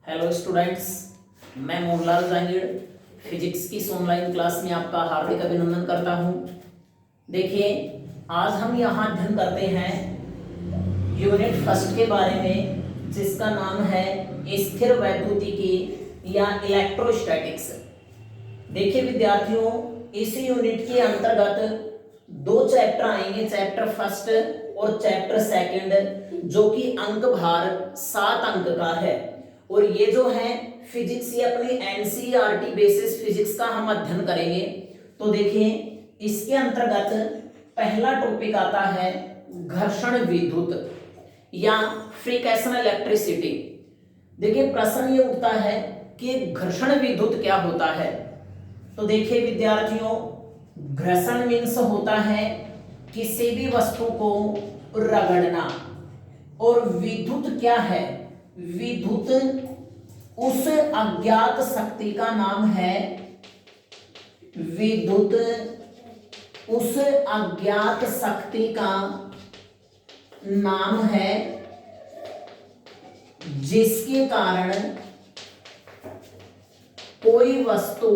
Hello students, मैं Mohanlal Jahangir physics की इस ऑनलाइन क्लास में आपका हार्दिक अभिनंदन करता हूं। देखिए, आज हम यहाँ अध्ययन करते हैं यूनिट फर्स्ट के बारे में, जिसका नाम है स्थिर वैद्युतिकी या इलेक्ट्रोस्टैटिक्स। देखिए विद्यार्थियों, इस यूनिट के अंतर्गत दो चैप्टर आएंगे, चैप्टर फर्स्ट और चैप्टर सेकंड, जो कि अंक भार 7 अंक का है। और ये जो है फिजिक्स, ये अपनी एनसीईआरटी बेसिस फिजिक्स का हम अध्ययन करेंगे। तो देखिए, इसके अंतर्गत पहला टॉपिक आता है घर्षण विद्युत या फ्रिक्शनल इलेक्ट्रिसिटी। देखिए, प्रश्न ये उठता है कि घर्षण विद्युत क्या होता है। तो देखिए विद्यार्थियों, घर्षण मीन्स होता है किसी भी वस्तु को रगड़ना, और विद्युत क्या है? विद्युत उस अज्ञात शक्ति का नाम है, विद्युत उस अज्ञात शक्ति का नाम है जिसके कारण कोई वस्तु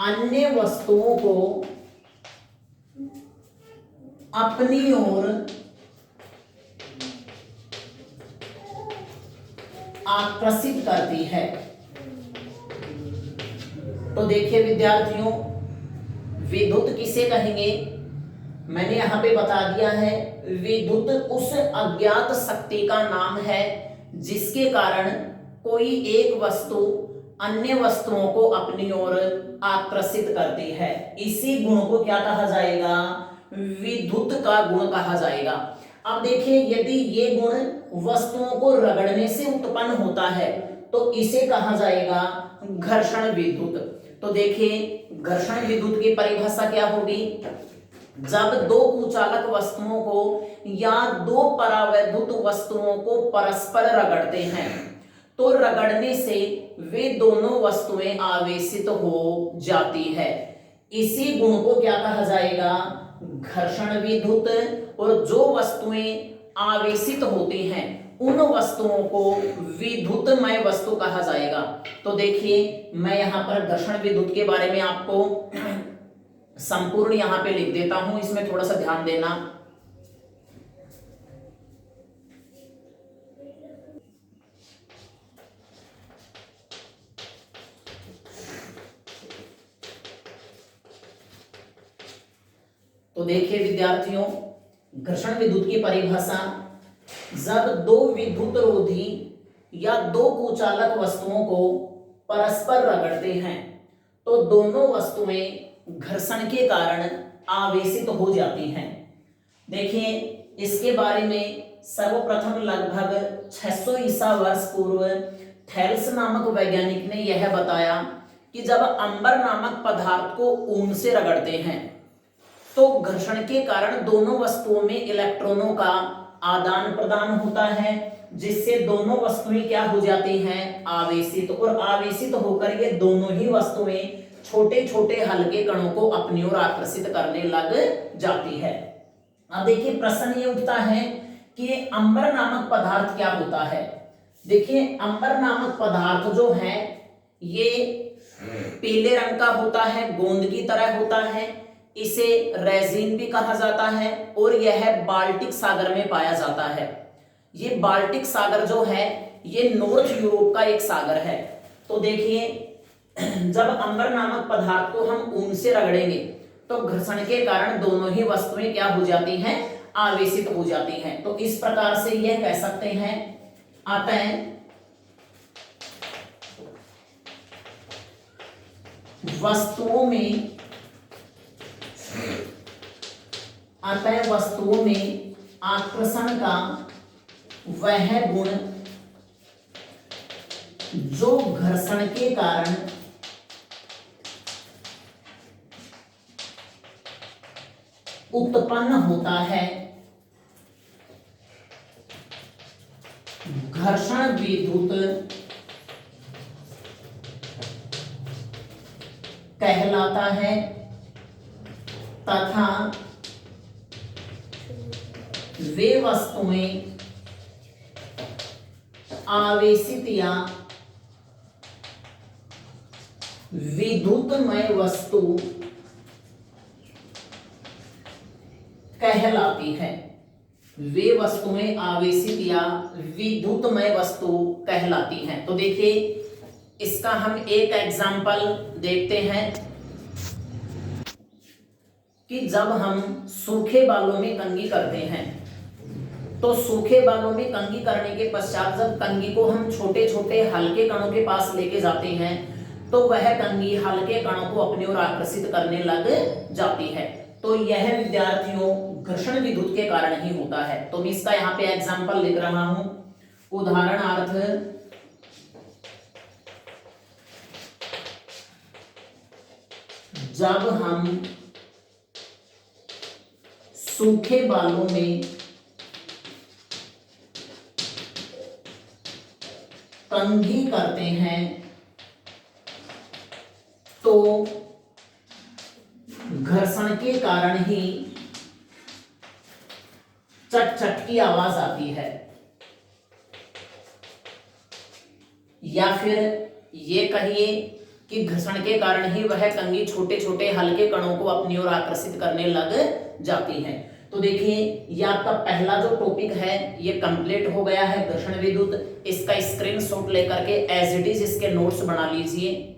अन्य वस्तुओं को अपनी ओर आकर्षित करती है। तो देखिए विद्यार्थियों, विद्युत किसे कहेंगे? मैंने यहां पे बता दिया है, विद्युत उस अज्ञात शक्ति का नाम है जिसके कारण कोई एक वस्तु अन्य वस्तुओं को अपनी ओर आकर्षित करती है। इसी गुण को क्या कहा जाएगा? विद्युत का गुण कहा जाएगा। अब देखिए, यदि ये गुण वस्तुओं को रगड़ने से उत्पन्न होता है तो इसे कहा जाएगा घर्षण विद्युत। तो देखिए, घर्षण विद्युत की परिभाषा क्या होगी? जब दो कुचालक वस्तुओं को या दो परावैद्युत वस्तुओं को परस्पर रगड़ते हैं, तो रगड़ने से वे दोनों वस्तुएं आवेशित हो जाती है। इसी गुण को क्या कहा जाएगा? घर्षण विद्युत। और जो वस्तुएं आवेशित होती हैं उन वस्तुओं को विद्युतमय वस्तु कहा जाएगा। तो देखिए, मैं यहां पर घर्षण विद्युत के बारे में आपको संपूर्ण यहां पे लिख देता हूं, इसमें थोड़ा सा ध्यान देना। तो देखिए विद्यार्थियों, घर्षण विद्युत की परिभाषा, जब दो विद्युत रोधी या दो कुचालक वस्तुओं को परस्पर रगड़ते हैं तो दोनों वस्तुएं घर्षण के कारण आवेशित हो जाती हैं। देखिए, इसके बारे में सर्वप्रथम लगभग 600 ईसा वर्ष पूर्व थेल्स नामक वैज्ञानिक ने यह बताया कि जब अंबर नामक पदार्थ को ऊन से रगड़ते हैं तो घर्षण के कारण दोनों वस्तुओं में इलेक्ट्रॉनों का आदान प्रदान होता है, जिससे दोनों वस्तुएं क्या हो जाती हैं? आवेशित। और आवेशित होकर ये दोनों ही वस्तुएं छोटे छोटे हल्के कणों को अपनी ओर आकर्षित करने लग जाती है। अब देखिए, प्रश्न ये उठता है कि अंबर नामक पदार्थ क्या होता है। देखिए, अंबर नामक पदार्थ जो है ये पीले रंग का होता है, गोंद की तरह होता है। इसे रेजिन भी कहा जाता है और यह बाल्टिक सागर में पाया जाता है। ये बाल्टिक सागर जो है ये नॉर्थ यूरोप का एक सागर है। तो देखिए, जब अंबर नामक पदार्थ को हम ऊन से रगड़ेंगे तो घर्षण के कारण दोनों ही वस्तुएं क्या हो जाती हैं? आवेशित हो जाती हैं। तो इस प्रकार से यह कह सकते हैं, अतः वस्तुओं में आकर्षण का वह गुण जो घर्षण के कारण उत्पन्न होता है, घर्षण विद्युत कहलाता है तथा वे वस्तुएं आवेशित या विद्युतमय वस्तु कहलाती है। वे वस्तुएं आवेशित या विद्युतमय वस्तु कहलाती हैं। तो देखिए इसका हम एक एग्जाम्पल देखते हैं कि जब हम सूखे बालों में कंघी करते हैं तो सूखे बालों में कंघी करने के पश्चात जब कंघी को हम छोटे छोटे हल्के कणों के पास लेके जाते हैं तो वह कंघी हल्के कणों को अपनी ओर आकर्षित करने लग जाती है। तो यह विद्यार्थियों घर्षण विद्युत के कारण ही होता है। तो मैं इसका यहाँ पे एग्जाम्पल लिख रहा हूं। उदाहरणार्थ जब हम सूखे बालों में कंघी करते हैं तो घर्षण के कारण ही चट चट की आवाज आती है, या फिर ये कहिए कि घर्षण के कारण ही वह कंघी छोटे छोटे हल्के कणों को अपनी ओर आकर्षित करने लग जाती है। तो देखिए ये आपका पहला जो टॉपिक है ये कंप्लीट हो गया है, घर्षण विद्युत। इसका स्क्रीनशॉट लेकर के एज इट इज इसके नोट्स बना लीजिए।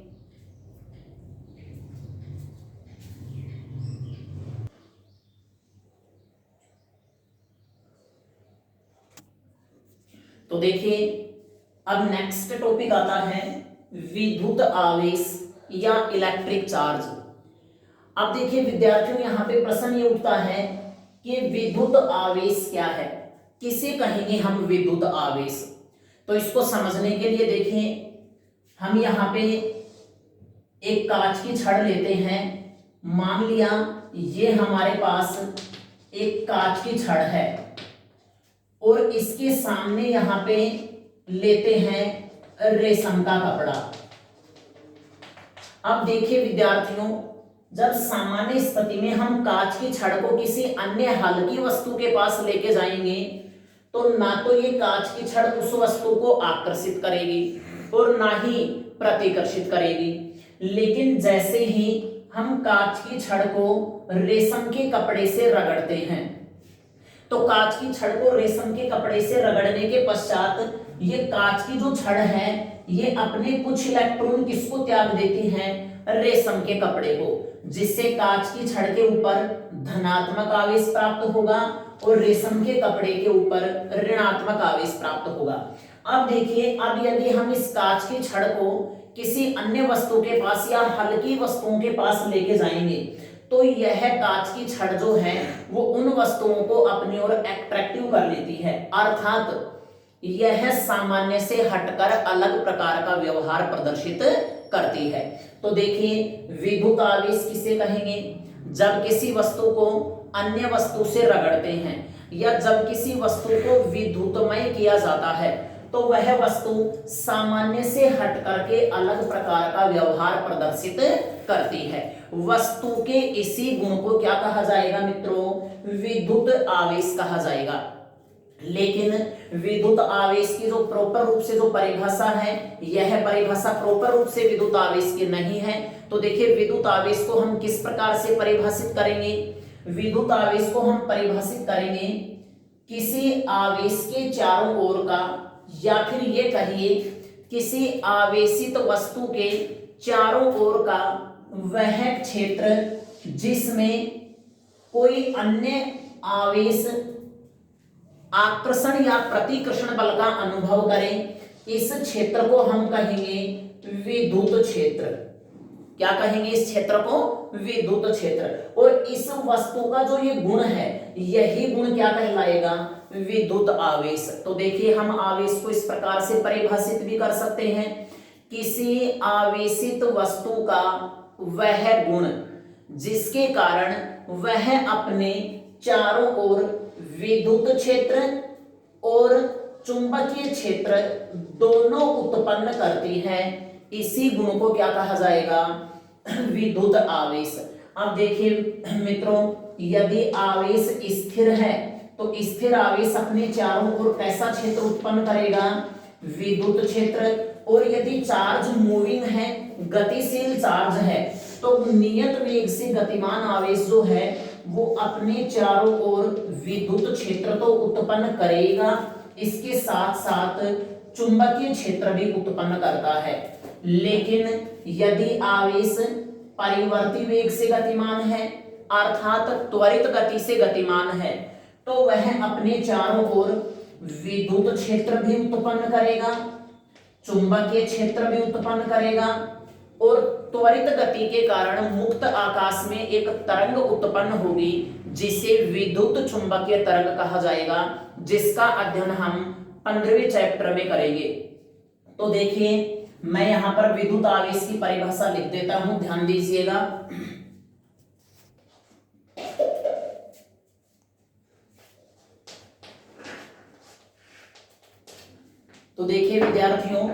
तो देखिए अब नेक्स्ट टॉपिक आता है विद्युत आवेश या इलेक्ट्रिक चार्ज। अब देखिए विद्यार्थियों यहां पे प्रश्न ये उठता है कि विद्युत आवेश क्या है, किसे कहेंगे हम विद्युत आवेश। तो इसको समझने के लिए देखिए हम यहां पे एक कांच की छड़ लेते हैं। मान लिया ये हमारे पास एक कांच की छड़ है और इसके सामने यहां पे लेते हैं रेशम का कपड़ा। अब देखिए विद्यार्थियों जब सामान्य स्थिति में हम कांच की छड़ को किसी अन्य हल्की वस्तु के पास लेके जाएंगे तो ना तो ये कांच की छड़ उस वस्तु को आकर्षित करेगी और ना ही प्रतिकर्षित करेगी। लेकिन जैसे ही हम कांच की छड़ को रेशम के कपड़े से रगड़ते हैं तो कांच की छड़ को रेशम के कपड़े से रगड़ने के पश्चात ये कांच की जो छड़ है ये अपने कुछ इलेक्ट्रॉन किसको त्याग देती है, रेशम के कपड़े को, जिससे कांच की छड़ के ऊपर धनात्मक आवेश प्राप्त होगा और रेशम के कपड़े के ऊपर ऋणात्मक आवेश प्राप्त होगा। अब देखिए अब यदि हम इस कांच की छड़ को किसी अन्य वस्तु के पास या हल्की वस्तुओं के पास लेके जाएंगे तो यह कांच की छड़ जो है वो उन वस्तुओं को अपनी ओर अट्रैक्टिव कर लेती है, अर्थात यह सामान्य से हटकर अलग प्रकार का व्यवहार प्रदर्शित करती है। तो देखिए विद्युत आवेश किसे कहेंगे, जब किसी वस्तु को अन्य वस्तु से रगड़ते हैं या जब किसी वस्तु को विद्युतमय किया जाता है तो वह वस्तु सामान्य से हट करके अलग प्रकार का व्यवहार प्रदर्शित करती है। वस्तु के इसी गुण को क्या कहा जाएगा मित्रों, विद्युत आवेश कहा जाएगा। लेकिन विद्युत आवेश की जो प्रॉपर रूप से जो परिभाषा है यह परिभाषा प्रॉपर रूप से विद्युत आवेश की नहीं है। तो देखिए विद्युत आवेश को हम किस प्रकार से परिभाषित करेंगे, विद्युत आवेश को हम परिभाषित करेंगे किसी आवेश के चारों ओर का या फिर ये कहिए किसी आवेशित वस्तु के चारों ओर का वह क्षेत्र जिसमें कोई अन्य आवेश आकर्षण या प्रतिकर्षण बल का अनुभव करें, इस क्षेत्र को हम कहेंगे विद्युत क्षेत्र। क्या कहेंगे इस क्षेत्र को, विद्युत क्षेत्र। और इस वस्तु का जो ये गुण है यही गुण क्या कहलाएगा, विद्युत आवेश। तो देखिए हम आवेश को इस प्रकार से परिभाषित भी कर सकते हैं, किसी आवेशित वस्तु का वह गुण जिसके कारण वह अपने चारों ओर विद्युत क्षेत्र और चुंबकीय क्षेत्र दोनों उत्पन्न करती है, इसी गुण को क्या कहा जाएगा, विद्युत आवेश। अब देखिए मित्रों यदि आवेश स्थिर है तो स्थिर आवेश अपने चारों ओर कैसा क्षेत्र उत्पन्न करेगा, विद्युत क्षेत्र। और यदि चार्ज मूविंग है, गतिशील चार्ज है, तो नियत वेग से गतिमान आवेश जो है वो अपने चारों ओर विद्युत क्षेत्र तो उत्पन्न करेगा, इसके साथ साथ चुंबकीय क्षेत्र भी उत्पन्न करता है। लेकिन यदि आवेश परिवर्ती वेग से गतिमान है, अर्थात त्वरित गति से गतिमान है, तो वह अपने चारों ओर विद्युत क्षेत्र भी उत्पन्न करेगा, चुंबकीय क्षेत्र भी उत्पन्न करेगा, और त्वरित गति के कारण मुक्त आकाश में एक तरंग उत्पन्न होगी जिसे विद्युत चुंबकीय तरंग कहा जाएगा, जिसका अध्ययन हम 15वें चैप्टर में करेंगे। तो देखिए मैं यहां पर विद्युत आवेश की परिभाषा लिख देता हूं, ध्यान दीजिएगा। तो देखिए विद्यार्थियों,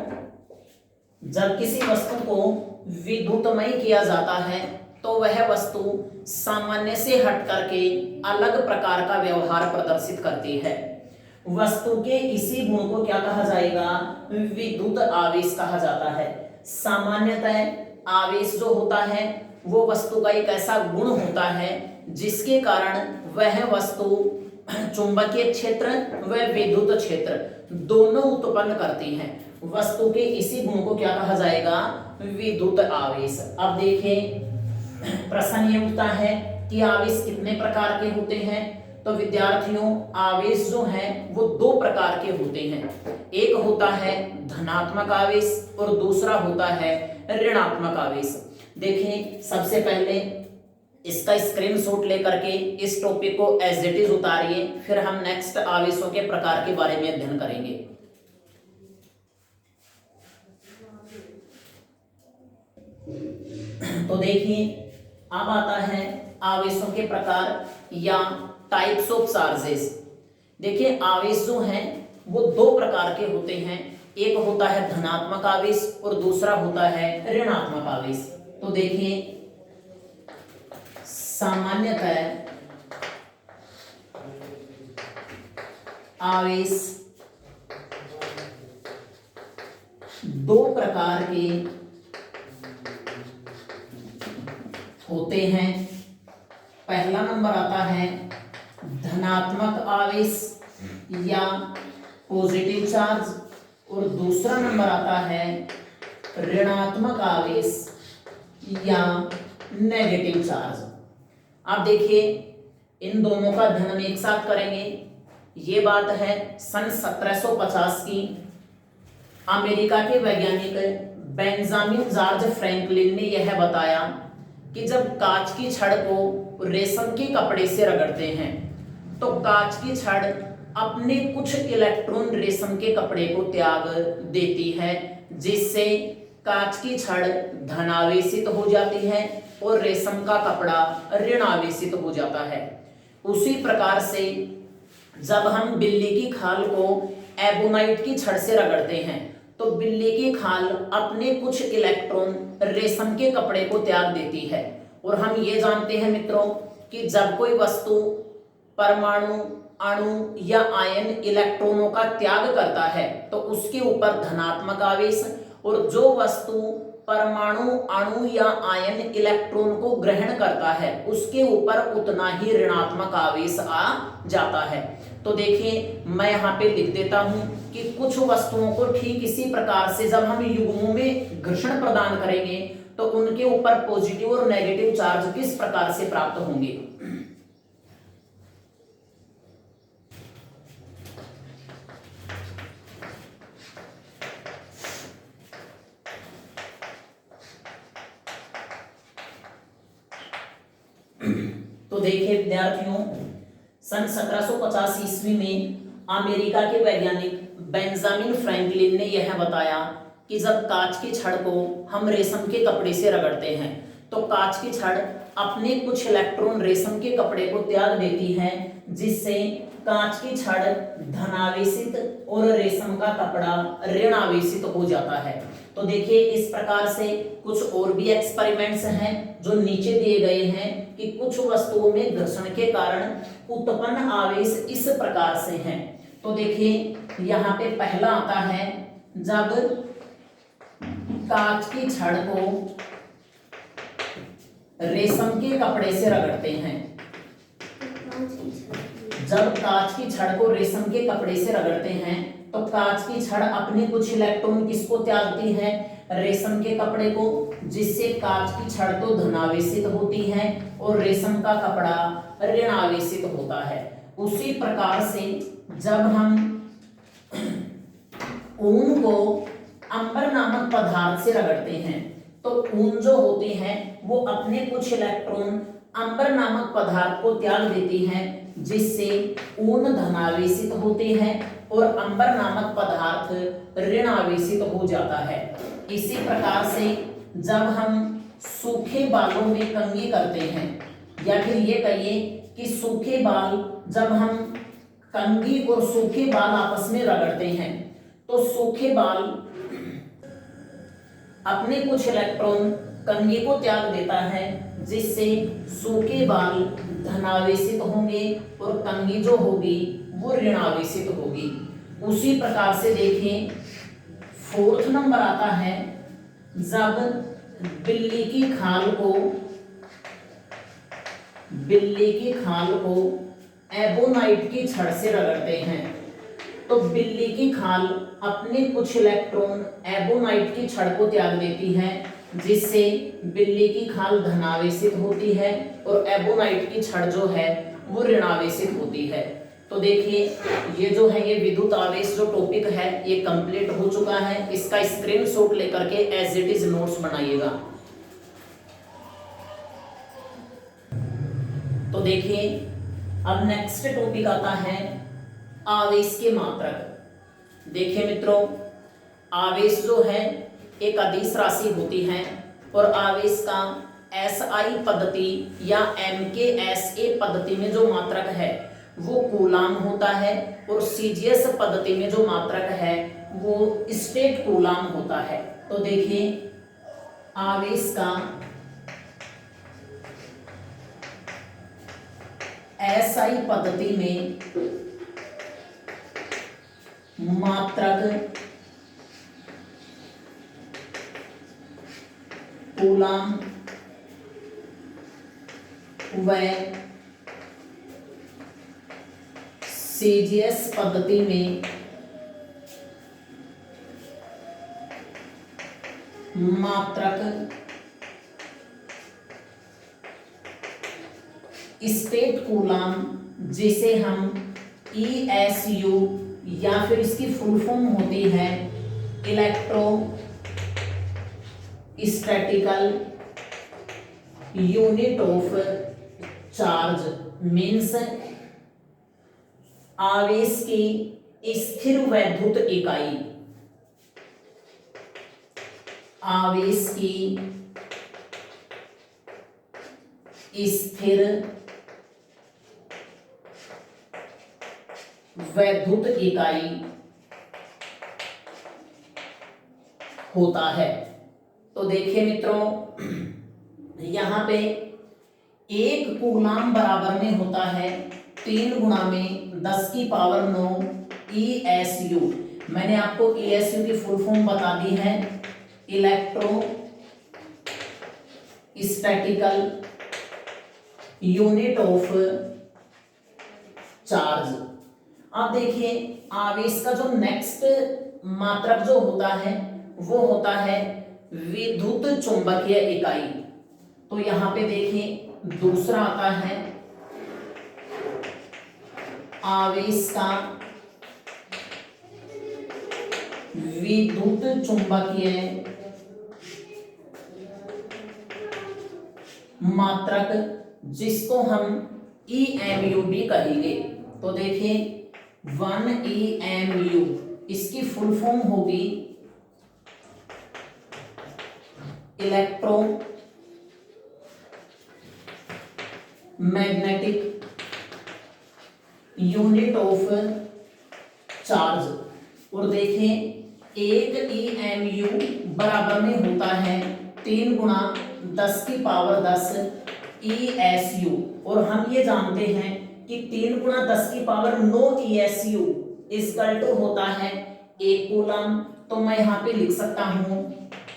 जब किसी वस्तु को विद्युतमय किया जाता है तो वह वस्तु सामान्य से हट करके अलग प्रकार का व्यवहार प्रदर्शित करती है। वस्तु के इसी गुण को क्या कहा जाएगा? विद्युत आवेश कहा जाता है। सामान्यतः आवेश जो होता है वो वस्तु का एक ऐसा गुण होता है जिसके कारण वह वस्तु चुंबकीय क्षेत्र व विद्युत क्षेत्र दोनों उत्पन्न करती हैं। वस्तु के इसी गुण को क्या कहा जाएगा? विद्युत आवेश। अब देखें प्रश्न ये उठता है कि आवेश कितने प्रकार के होते हैं। तो विद्यार्थियों आवेश जो है वो दो प्रकार के होते हैं। एक होता है धनात्मक आवेश और दूसरा होता है ऋणात्मक आवेश। देखें सबसे पहले इसका स्क्रीनशॉट लेकर के इस टॉपिक को एज इट इज उतारिए, फिर हम नेक्स्ट आवेशों के प्रकार के बारे में अध्ययन करेंगे। तो देखिए अब आता है आवेशों के प्रकार या टाइप्स ऑफ चार्जेस। देखिए आवेश जो हैं वो दो प्रकार के होते हैं। एक होता है धनात्मक आवेश और दूसरा होता है ऋणात्मक आवेश। तो देखिए सामान्यतः आवेश दो प्रकार के होते हैं। पहला नंबर आता है धनात्मक आवेश या पॉजिटिव चार्ज और दूसरा नंबर आता है ऋणात्मक आवेश या नेगेटिव चार्ज। अब देखिए इन दोनों का अध्ययन हम एक साथ करेंगे। ये बात है सन 1750 की। अमेरिका के वैज्ञानिक बेंजामिन जॉर्ज फ्रैंकलिन ने यह बताया कि जब कांच की छड़ को रेशम के कपड़े से रगड़ते हैं तो कांच की छड़ अपने कुछ इलेक्ट्रॉन रेशम के कपड़े को त्याग देती है, जिससे कांच की छड़ धनावेशित हो जाती है और रेशम का कपड़ा ऋणावेशित हो जाता है। उसी प्रकार से जब हम बिल्ली की खाल को एबोनाइट की छड़ से रगड़ते हैं तो बिल्ली की खाल अपने कुछ इलेक्ट्रॉन रेशम के कपड़े को त्याग देती है। और हम ये जानते हैं मित्रों कि जब कोई वस्तु परमाणु, अणु या आयन इलेक्ट्रॉनों का त्याग करता है तो उसके ऊपर धनात्मक आवेश, और जो वस्तु परमाणु, अणु या आयन इलेक्ट्रॉन को ग्रहण करता है उसके ऊपर उतना ही ऋणात्मक आवेश आ जाता है। तो देखिए मैं यहाँ पे लिख देता हूं कि कुछ वस्तुओं को ठीक इसी प्रकार से जब हम युग्मों में घर्षण प्रदान करेंगे तो उनके ऊपर पॉजिटिव और नेगेटिव चार्ज किस प्रकार से प्राप्त होंगे। तो देखिए विद्यार्थियों सन 1750 ईस्वी में अमेरिका के वैज्ञानिक बेंजामिन फ्रैंकलिन ने यह बताया कि जब कांच की छड़ को हम रेशम के कपड़े से रगड़ते हैं तो कांच की छड़ अपने कुछ इलेक्ट्रॉन रेशम के कपड़े को त्याग देती है, जिससे कांच की छड़ धनावेशित और रेशम का कपड़ा ऋणावेशित हो जाता है। तो देखिए इस प्रकार से कुछ और भी एक्सपेरिमेंट्स हैं जो नीचे दिए गए हैं कि कुछ वस्तुओं में घर्षण के कारण उत्पन्न आवेश इस प्रकार से हैं। तो देखिए यहाँ पे पहला आता है जब कांच की छड़ को रेशम के कपड़े से रगड़ते हैं, जब कांच की छड़ को रेशम के कपड़े से रगड़ते हैं तो कांच की छड़ अपने कुछ इलेक्ट्रॉन किसको त्यागती है, रेशम के कपड़े को, जिससे कांच की छड़ तो धनावेशित होती है और रेशम का कपड़ा ऋणावेशित होता है। उसी प्रकार से जब हम ऊन को अंबर नामक पदार्थ से रगड़ते हैं तो ऊन जो होती है वो अपने कुछ इलेक्ट्रॉन अंबर नामक पदार्थ को त्याग देती है, जिससे ऊन धनावेशित होती है और अंबर नामक पदार्थ ऋणावेशित हो जाता है। इसी प्रकार से जब हम सूखे बालों में कंघी करते हैं, या फिर ये कहिए कि सूखे बाल, जब हम कंघी और सूखे बाल आपस में रगड़ते हैं तो सूखे बाल अपने कुछ इलेक्ट्रॉन कंघी को त्याग देता है, जिससे सूखे बाल धनावेशित होंगे और कंघी जो होगी वो ऋणावेशित होगी। उसी प्रकार से देखें, फोर्थ नंबर आता है जब बिल्ली की खाल को एबोनाइट की छड़ से रगड़ते हैं तो बिल्ली की खाल अपने कुछ इलेक्ट्रॉन एबोनाइट की छड़ को त्याग देती है, जिससे बिल्ली की खाल धनावेशित होती है और एबोनाइट की छड़ जो है वो ऋणावेशित होती है। तो देखिए ये जो है ये विद्युत आवेश जो टॉपिक है ये कंप्लीट हो चुका है। इसका स्क्रीनशॉट लेकर के एज इट इज नोट्स बनाइएगा। तो देखिए अब नेक्स्ट टॉपिक आता है आवेश के मात्रक। देखिए मित्रों, आवेश जो है एक अदिश राशि होती है और आवेश का एसआई पद्धति या एमकेएसए पद्धति में जो मात्रक है वो कूलाम होता है और सीजीएस पद्धति में जो मात्रक है वो स्टेट कूलाम होता है। तो देखिए आवेश का एसआई पद्धति में मात्रक कूलाम व सीजीएस पद्धति में मात्रक स्टेट कूलाम, जिसे हम ESU या फिर इसकी फुल फॉर्म होती है electro statistical unit of charge, means आवेश की स्थिर वैद्युत इकाई, आवेश की स्थिर वैद्युत इकाई होता है। तो देखिए मित्रों, यहां पे एक कूलाम बराबर में होता है 3 गुणा में 10 की पावर 9 ESU। मैंने आपको ESU की फुल फॉर्म बता दी है, electro statistical unit of charge. अब देखिए आवेश का जो नेक्स्ट मात्रक जो होता है वो होता है विद्युत चुंबकीय इकाई। तो यहां पे देखिए दूसरा आता है आवेश का विद्युत चुंबकीय मात्रक, जिसको हम EMU भी कहेंगे। तो देखिए 1 EMU इसकी फुल फॉर्म होगी electro magnetic unit of charge. और देखिए 1 EMU बराबर में होता है 3 गुणा 10 की पावर 10 ESU। और हम ये जानते हैं कि 3 गुणा 10 की पावर 9 ESU इक्वल टू होता है 1 कूलम, तो मैं यहाँ पे लिख सकता हूं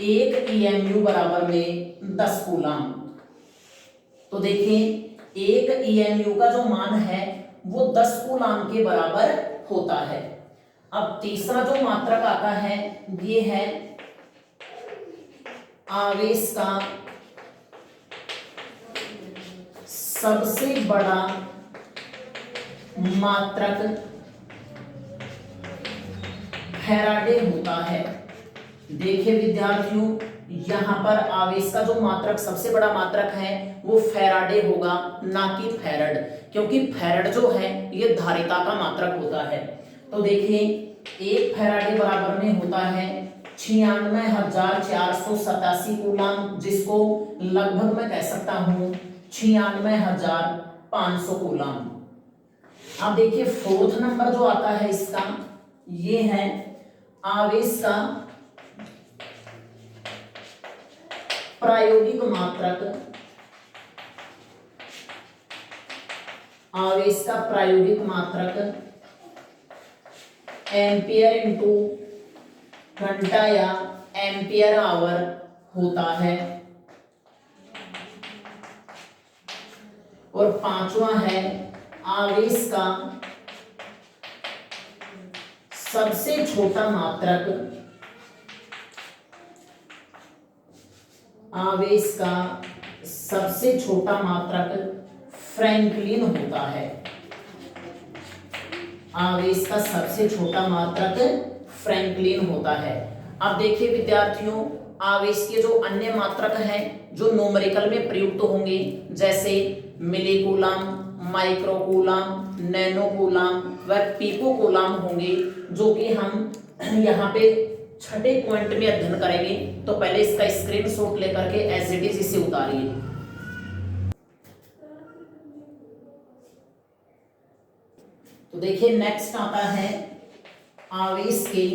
1 EMU बराबर में 10 कूलम। तो देखिए 1 EMU का जो मान है वो 10 कूलम के बराबर होता है। अब तीसरा जो मात्रक आता है ये है आवेश का सबसे बड़ा मात्रक फैराडे होता है। देखिए विद्यार्थियों, यहां पर आवेश का जो मात्रक सबसे बड़ा मात्रक है वो फैराडे होगा, ना कि फैरड, क्योंकि फैरड जो है ये धारिता का मात्रक होता है। तो देखिए 1 फैराडे बराबर में होता है 96,487 कूलम, जिसको लगभग मैं कह सकता हूं 96,500 कूलम। अब देखिए 4th नंबर जो आता है इसका, ये है आवेश का प्रायोगिक मात्रक, आवेश का प्रायोगिक मात्रक एम्पियर इंटू घंटा या एम्पियर आवर होता है। और 5वां है आवेश का सबसे छोटा मात्रक, आवेश का सबसे छोटा मात्रक फ्रैंकलिन होता है। आवेश का सबसे छोटा मात्रक फ्रैंकलिन होता है। अब देखिए विद्यार्थियों, आवेश के जो अन्य मात्रक हैं जो न्यूमेरिकल में प्रयुक्त होंगे, जैसे मिलीकूलम, माइक्रोकूलम, नैनोकूलम व पिकोकूलम होंगे, जो कि हम यहाँ पे छठे पॉइंट में अध्ययन करेंगे। तो पहले इसका स्क्रीनशॉट लेकर के एज इट इज इसे उतारिए। तो देखिए नेक्स्ट आता है आवेश के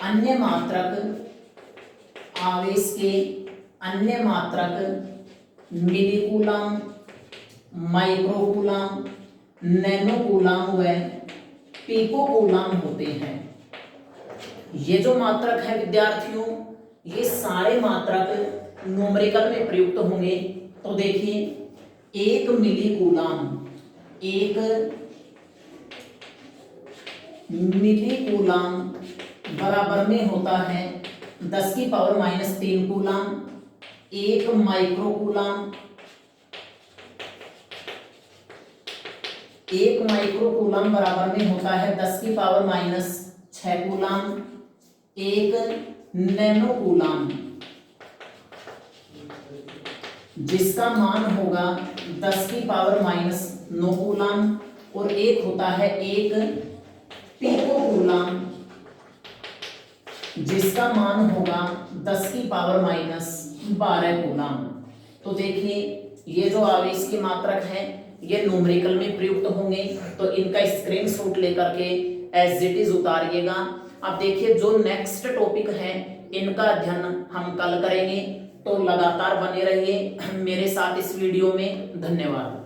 अन्य मात्रक, आवेश के अन्य मात्रक मिलीकूलम, माइक्रोकूलम, नैनोकूलम व पिकोकूलम होते हैं। ये जो मात्रक है विद्यार्थियों, ये सारे मात्रक न्यूमेरिकल में प्रयुक्त होंगे। तो देखिए 1 मिलीकूलम, 1 मिलीकूलम बराबर में होता है 10 की पावर -3 कूलम। 1 माइक्रोकूलम, 1 माइक्रोकूलम बराबर में होता है 10 की पावर -6 कूलम। 1 नैनोकूलम, जिसका मान होगा 10 की पावर -9 कूलम। और एक होता है 1 पिकोकूलम, जिसका मान होगा 10 की पावर -12 कूलम। तो देखिए ये जो आवेश की मात्रक है ये न्यूमेरिकल में प्रयुक्त होंगे, तो इनका स्क्रीनशॉट लेकर के एज इट इज उतारिएगा। अब देखिए जो नेक्स्ट टॉपिक है इनका अध्ययन हम कल करेंगे, तो लगातार बने रहिए मेरे साथ इस वीडियो में। धन्यवाद।